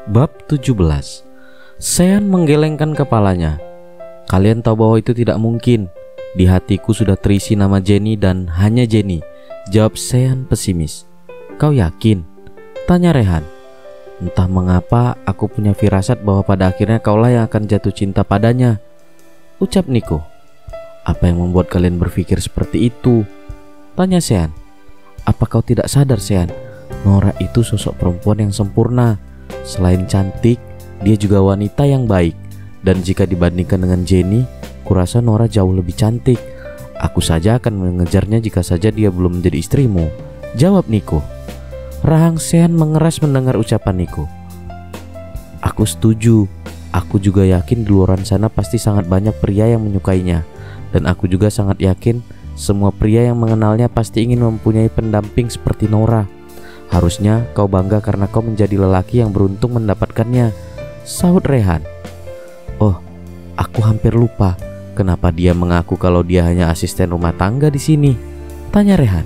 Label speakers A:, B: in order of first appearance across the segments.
A: Bab 17. Sean menggelengkan kepalanya. Kalian tahu bahwa itu tidak mungkin. Di hatiku sudah terisi nama Jenny dan hanya Jenny, jawab Sean pesimis. Kau yakin? Tanya Rehan. Entah mengapa aku punya firasat bahwa pada akhirnya kaulah yang akan jatuh cinta padanya, ucap Nico. Apa yang membuat kalian berpikir seperti itu? Tanya Sean. Apa kau tidak sadar, Sean? Nora itu sosok perempuan yang sempurna. Selain cantik, dia juga wanita yang baik. Dan jika dibandingkan dengan Jenny, kurasa Nora jauh lebih cantik. Aku saja akan mengejarnya jika saja dia belum menjadi istrimu, jawab Nico. Rahang Sean mengeras mendengar ucapan Nico. Aku setuju. Aku juga yakin di luar sana pasti sangat banyak pria yang menyukainya. Dan aku juga sangat yakin semua pria yang mengenalnya pasti ingin mempunyai pendamping seperti Nora. Harusnya kau bangga karena kau menjadi lelaki yang beruntung mendapatkannya, sahut Rehan. Oh, aku hampir lupa. Kenapa dia mengaku kalau dia hanya asisten rumah tangga di sini? Tanya Rehan.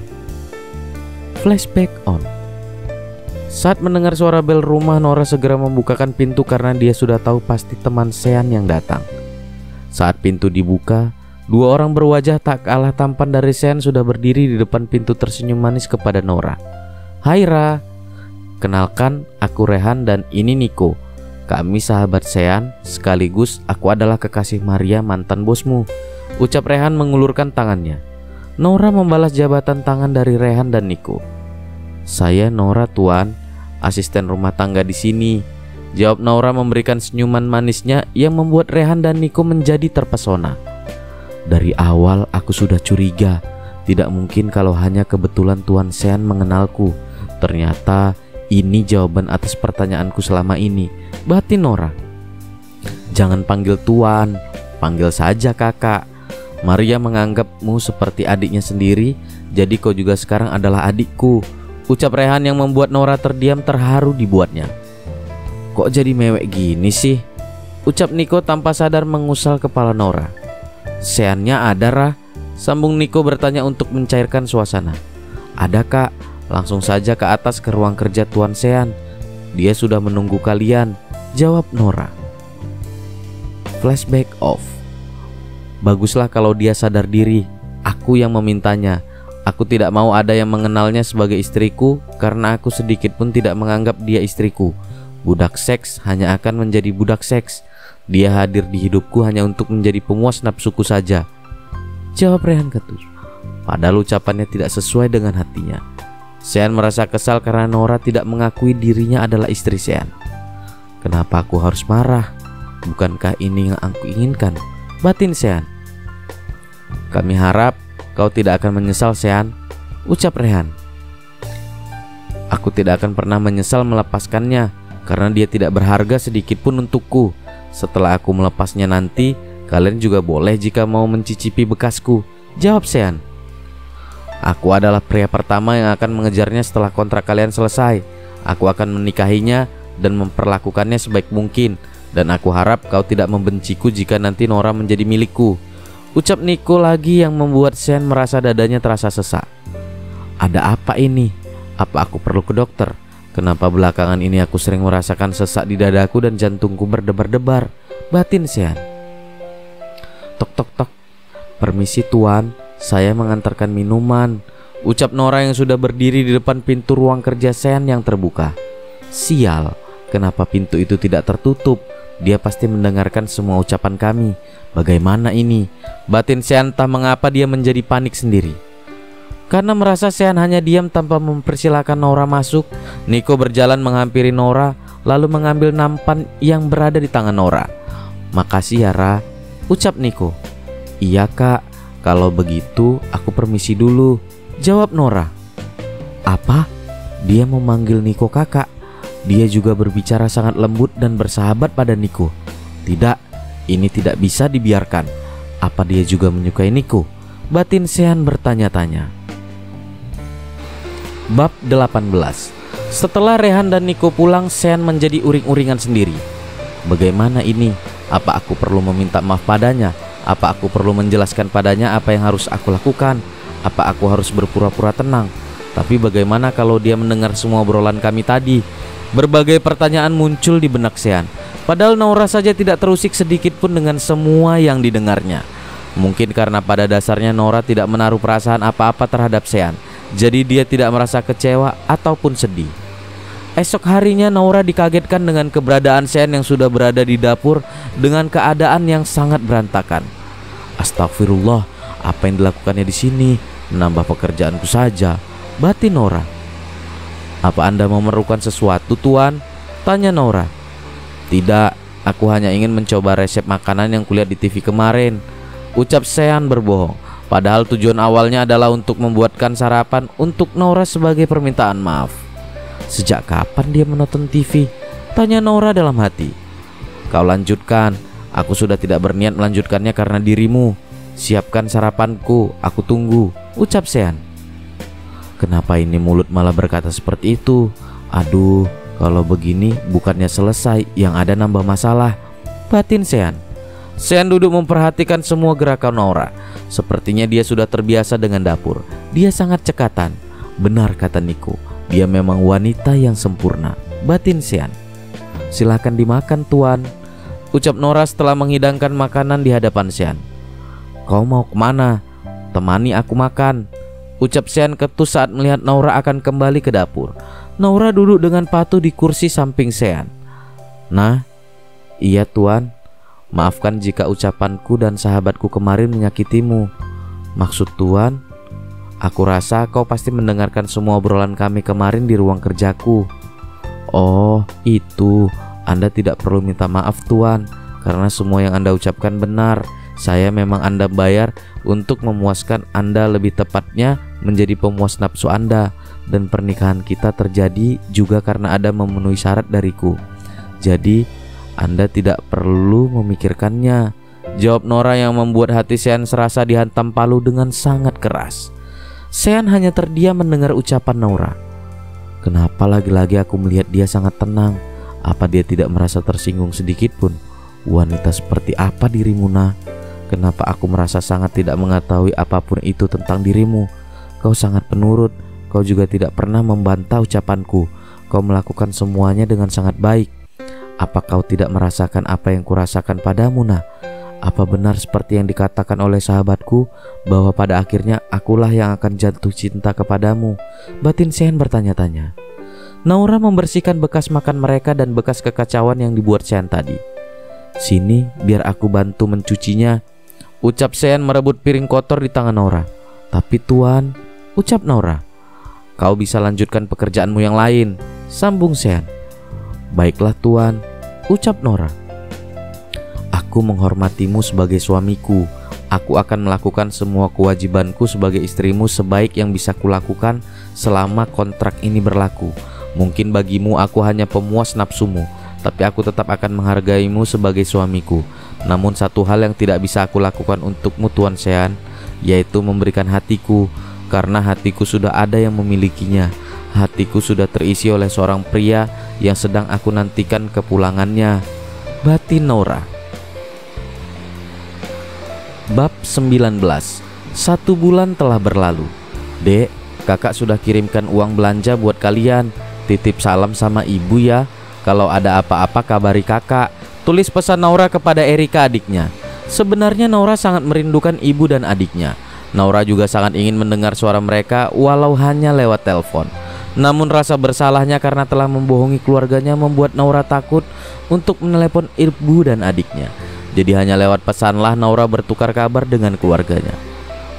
A: Flashback on. Saat mendengar suara bel rumah, Nora segera membukakan pintu karena dia sudah tahu pasti teman Sean yang datang. Saat pintu dibuka, dua orang berwajah tak kalah tampan dari Sean sudah berdiri di depan pintu tersenyum manis kepada Nora. Hai Ra, kenalkan aku Rehan dan ini Nico. Kami sahabat Sean, sekaligus aku adalah kekasih Maria mantan bosmu, ucap Rehan mengulurkan tangannya. Nora membalas jabatan tangan dari Rehan dan Nico. Saya Nora tuan, asisten rumah tangga di sini, jawab Nora memberikan senyuman manisnya yang membuat Rehan dan Nico menjadi terpesona. Dari awal aku sudah curiga, tidak mungkin kalau hanya kebetulan tuan Sean mengenalku. Ternyata ini jawaban atas pertanyaanku selama ini, batin Nora. Jangan panggil tuan, panggil saja kakak. Maria menganggapmu seperti adiknya sendiri, jadi kau juga sekarang adalah adikku, ucap Rehan yang membuat Nora terdiam terharu dibuatnya. Kok jadi mewek gini sih? Ucap Nico tanpa sadar mengusal kepala Nora. Seannya ada Ra? Sambung Nico bertanya untuk mencairkan suasana. Ada kak, langsung saja ke atas ke ruang kerja tuan Sean. Dia sudah menunggu kalian, jawab Nora. Flashback off. Baguslah kalau dia sadar diri. Aku yang memintanya. Aku tidak mau ada yang mengenalnya sebagai istriku karena aku sedikit pun tidak menganggap dia istriku. Budak seks hanya akan menjadi budak seks. Dia hadir di hidupku hanya untuk menjadi pemuas nafsuku saja, jawab Rehan ketus. Padahal ucapannya tidak sesuai dengan hatinya. Sean merasa kesal karena Nora tidak mengakui dirinya adalah istri Sean. Kenapa aku harus marah? Bukankah ini yang aku inginkan? Batin Sean. Kami harap kau tidak akan menyesal Sean, ucap Rehan. Aku tidak akan pernah menyesal melepaskannya karena dia tidak berharga sedikit pun untukku. Setelah aku melepasnya nanti, kalian juga boleh jika mau mencicipi bekasku, jawab Sean. Aku adalah pria pertama yang akan mengejarnya setelah kontrak kalian selesai. Aku akan menikahinya dan memperlakukannya sebaik mungkin. Dan aku harap kau tidak membenciku jika nanti Nora menjadi milikku, ucap Nico lagi yang membuat Sean merasa dadanya terasa sesak. Ada apa ini? Apa aku perlu ke dokter? Kenapa belakangan ini aku sering merasakan sesak di dadaku dan jantungku berdebar-debar, batin Sean. Tok tok tok. Permisi tuan, saya mengantarkan minuman, ucap Nora yang sudah berdiri di depan pintu ruang kerja Sean yang terbuka. Sial, kenapa pintu itu tidak tertutup? Dia pasti mendengarkan semua ucapan kami. Bagaimana ini? Batin Sean entah mengapa dia menjadi panik sendiri. Karena merasa Sean hanya diam tanpa mempersilahkan Nora masuk, Nico berjalan menghampiri Nora lalu mengambil nampan yang berada di tangan Nora. Makasih ya Ra, ucap Nico. Iya kak, kalau begitu aku permisi dulu, jawab Nora. Apa? Dia memanggil Nico kakak. Dia juga berbicara sangat lembut dan bersahabat pada Nico. Tidak, ini tidak bisa dibiarkan. Apa dia juga menyukai Nico? Batin Sean bertanya-tanya. Bab 18. Setelah Rehan dan Nico pulang, Sean menjadi uring-uringan sendiri. Bagaimana ini? Apa aku perlu meminta maaf padanya? Apa aku perlu menjelaskan padanya apa yang harus aku lakukan? Apa aku harus berpura-pura tenang? Tapi bagaimana kalau dia mendengar semua obrolan kami tadi? Berbagai pertanyaan muncul di benak Sean. Padahal Naura saja tidak terusik sedikit pun dengan semua yang didengarnya. Mungkin karena pada dasarnya Naura tidak menaruh perasaan apa-apa terhadap Sean, jadi dia tidak merasa kecewa ataupun sedih. Esok harinya Naura dikagetkan dengan keberadaan Sean yang sudah berada di dapur dengan keadaan yang sangat berantakan. Astagfirullah, apa yang dilakukannya di sini? Menambah pekerjaanku saja, batin Naura. Apa Anda memerlukan sesuatu, Tuan? Tanya Naura. Tidak, aku hanya ingin mencoba resep makanan yang kulihat di TV kemarin, ucap Sean berbohong. Padahal tujuan awalnya adalah untuk membuatkan sarapan untuk Naura sebagai permintaan maaf. Sejak kapan dia menonton TV? Tanya Naura dalam hati. Kau lanjutkan, aku sudah tidak berniat melanjutkannya karena dirimu. Siapkan sarapanku, aku tunggu, ucap Sean. Kenapa ini mulut malah berkata seperti itu? Aduh, kalau begini bukannya selesai, yang ada nambah masalah, batin Sean. Sean duduk memperhatikan semua gerakan Naura. Sepertinya dia sudah terbiasa dengan dapur. Dia sangat cekatan. Benar kata Niko, dia memang wanita yang sempurna, batin Sean. Silakan dimakan, Tuan, ucap Naura setelah menghidangkan makanan di hadapan Sean. Kau mau kemana? Temani aku makan, ucap Sean ketus saat melihat Naura akan kembali ke dapur. Naura duduk dengan patuh di kursi samping Sean. Nah, iya Tuan, maafkan jika ucapanku dan sahabatku kemarin menyakitimu. Maksud Tuan, aku rasa kau pasti mendengarkan semua obrolan kami kemarin di ruang kerjaku. Oh, itu. Anda tidak perlu minta maaf Tuan, karena semua yang Anda ucapkan benar. Saya memang Anda bayar untuk memuaskan Anda, lebih tepatnya menjadi pemuas nafsu Anda. Dan pernikahan kita terjadi juga karena Anda memenuhi syarat dariku. Jadi Anda tidak perlu memikirkannya, jawab Naura yang membuat hati Sean serasa dihantam palu dengan sangat keras. Sean hanya terdiam mendengar ucapan Naura. Kenapa lagi-lagi aku melihat dia sangat tenang? Apa dia tidak merasa tersinggung sedikit pun? Wanita seperti apa dirimu, Nah? Kenapa aku merasa sangat tidak mengetahui apapun itu tentang dirimu? Kau sangat penurut. Kau juga tidak pernah membantah ucapanku. Kau melakukan semuanya dengan sangat baik. Apa kau tidak merasakan apa yang kurasakan padamu, Nah? Apa benar seperti yang dikatakan oleh sahabatku, bahwa pada akhirnya akulah yang akan jatuh cinta kepadamu? Batin Sean bertanya-tanya. Naura membersihkan bekas makan mereka dan bekas kekacauan yang dibuat Sean tadi. Sini, biar aku bantu mencucinya, ucap Sean merebut piring kotor di tangan Naura. Tapi Tuan, ucap Naura. Kau bisa lanjutkan pekerjaanmu yang lain, sambung Sean. Baiklah Tuan, ucap Naura. Aku menghormatimu sebagai suamiku. Aku akan melakukan semua kewajibanku sebagai istrimu sebaik yang bisa kulakukan selama kontrak ini berlaku. Mungkin bagimu aku hanya pemuas nafsumu, tapi aku tetap akan menghargaimu sebagai suamiku. Namun satu hal yang tidak bisa aku lakukan untukmu Tuan Sean, yaitu memberikan hatiku, karena hatiku sudah ada yang memilikinya. Hatiku sudah terisi oleh seorang pria yang sedang aku nantikan kepulangannya, batin Naura. Bab 19. 1 bulan telah berlalu. Dek, kakak sudah kirimkan uang belanja buat kalian. Titip salam sama ibu ya. Kalau ada apa-apa kabari kakak, tulis pesan Naura kepada Erika adiknya. Sebenarnya Naura sangat merindukan ibu dan adiknya. Naura juga sangat ingin mendengar suara mereka walau hanya lewat telepon. Namun rasa bersalahnya karena telah membohongi keluarganya membuat Naura takut untuk menelepon ibu dan adiknya. Jadi hanya lewat pesanlah Naura bertukar kabar dengan keluarganya.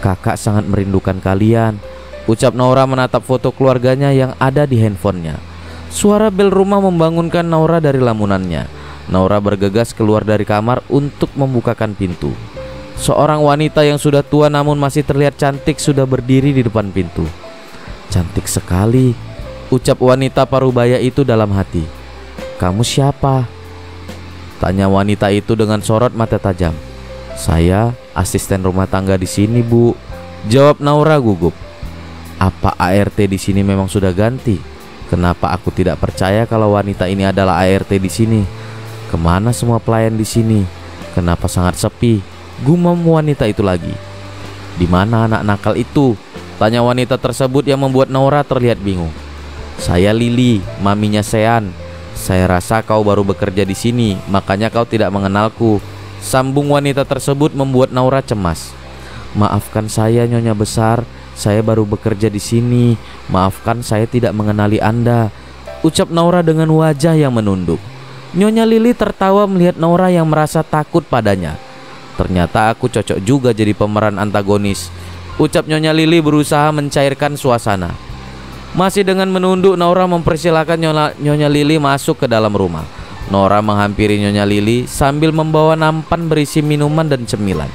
A: Kakak sangat merindukan kalian, ucap Naura menatap foto keluarganya yang ada di handphonenya. Suara bel rumah membangunkan Naura dari lamunannya. Naura bergegas keluar dari kamar untuk membukakan pintu. Seorang wanita yang sudah tua namun masih terlihat cantik sudah berdiri di depan pintu. Cantik sekali, ucap wanita parubaya itu dalam hati. Kamu siapa? Tanya wanita itu dengan sorot mata tajam. Saya asisten rumah tangga di sini, Bu, jawab Naura gugup. Apa ART di sini memang sudah ganti? Kenapa aku tidak percaya kalau wanita ini adalah ART di sini? Kemana semua pelayan di sini? Kenapa sangat sepi? Gumam wanita itu lagi. Di mana anak nakal itu? Tanya wanita tersebut yang membuat Naura terlihat bingung. Saya Lili, maminya Sean. Saya rasa kau baru bekerja di sini, makanya kau tidak mengenalku. Sambung wanita tersebut membuat Naura cemas. Maafkan saya Nyonya besar, saya baru bekerja di sini. Maafkan saya tidak mengenali Anda, ucap Naura dengan wajah yang menunduk. Nyonya Lili tertawa melihat Naura yang merasa takut padanya. Ternyata aku cocok juga jadi pemeran antagonis, ucap Nyonya Lili berusaha mencairkan suasana. Masih dengan menunduk, Naura mempersilahkan Nyonya Lili masuk ke dalam rumah. Naura menghampiri Nyonya Lili sambil membawa nampan berisi minuman dan cemilan.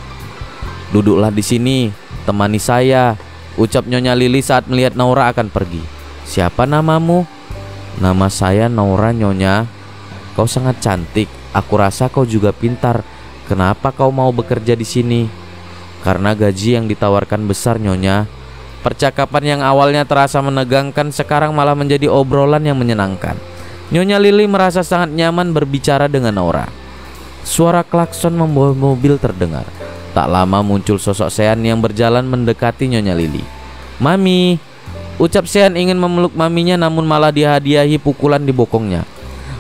A: Duduklah di sini, temani saya, ucap Nyonya Lili saat melihat Naura akan pergi. Siapa namamu? Nama saya Naura Nyonya. Kau sangat cantik, aku rasa kau juga pintar. Kenapa kau mau bekerja di sini? Karena gaji yang ditawarkan besar Nyonya. Percakapan yang awalnya terasa menegangkan sekarang malah menjadi obrolan yang menyenangkan. Nyonya Lili merasa sangat nyaman berbicara dengan Naura. Suara klakson membawa mobil terdengar. Tak lama muncul sosok Sean yang berjalan mendekati Nyonya Lili. Mami, ucap Sean ingin memeluk maminya namun malah dihadiahi pukulan di bokongnya.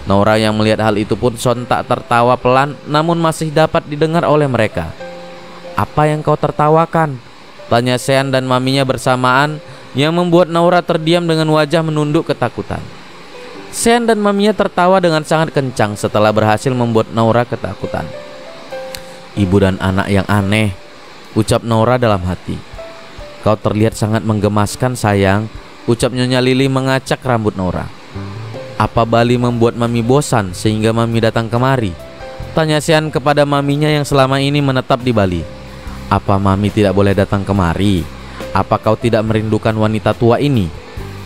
A: Naura yang melihat hal itu pun sontak tertawa pelan namun masih dapat didengar oleh mereka. Apa yang kau tertawakan? Tanya Sean dan maminya bersamaan, yang membuat Naura terdiam dengan wajah menunduk ketakutan. Sean dan maminya tertawa dengan sangat kencang setelah berhasil membuat Naura ketakutan. Ibu dan anak yang aneh, ucap Naura dalam hati. Kau terlihat sangat menggemaskan sayang, ucap Nyonya Lili mengacak rambut Naura. Apa Bali membuat mami bosan sehingga mami datang kemari? Tanya Sean kepada maminya yang selama ini menetap di Bali. Apa mami tidak boleh datang kemari? Apa kau tidak merindukan wanita tua ini?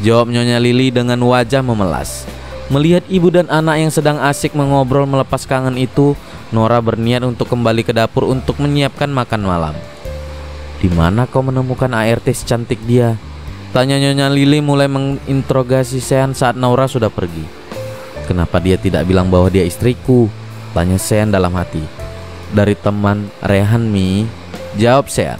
A: Jawab Nyonya Lili dengan wajah memelas. Melihat ibu dan anak yang sedang asik mengobrol melepas kangen itu, Naura berniat untuk kembali ke dapur untuk menyiapkan makan malam. Di mana kau menemukan ART secantik dia? Tanya Nyonya Lili mulai menginterogasi Sean saat Naura sudah pergi. Kenapa dia tidak bilang bahwa dia istriku? Tanya Sean dalam hati. Dari teman Rehan Mi, jawab Sean.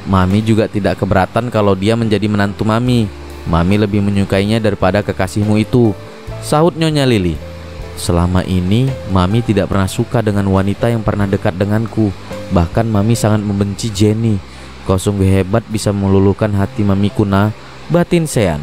A: Mami juga tidak keberatan kalau dia menjadi menantu Mami. Mami lebih menyukainya daripada kekasihmu itu, sahut Nyonya Lili. Selama ini Mami tidak pernah suka dengan wanita yang pernah dekat denganku. Bahkan Mami sangat membenci Jenny. Kau sungguh hebat bisa meluluhkan hati Mami Kuna, batin Sean.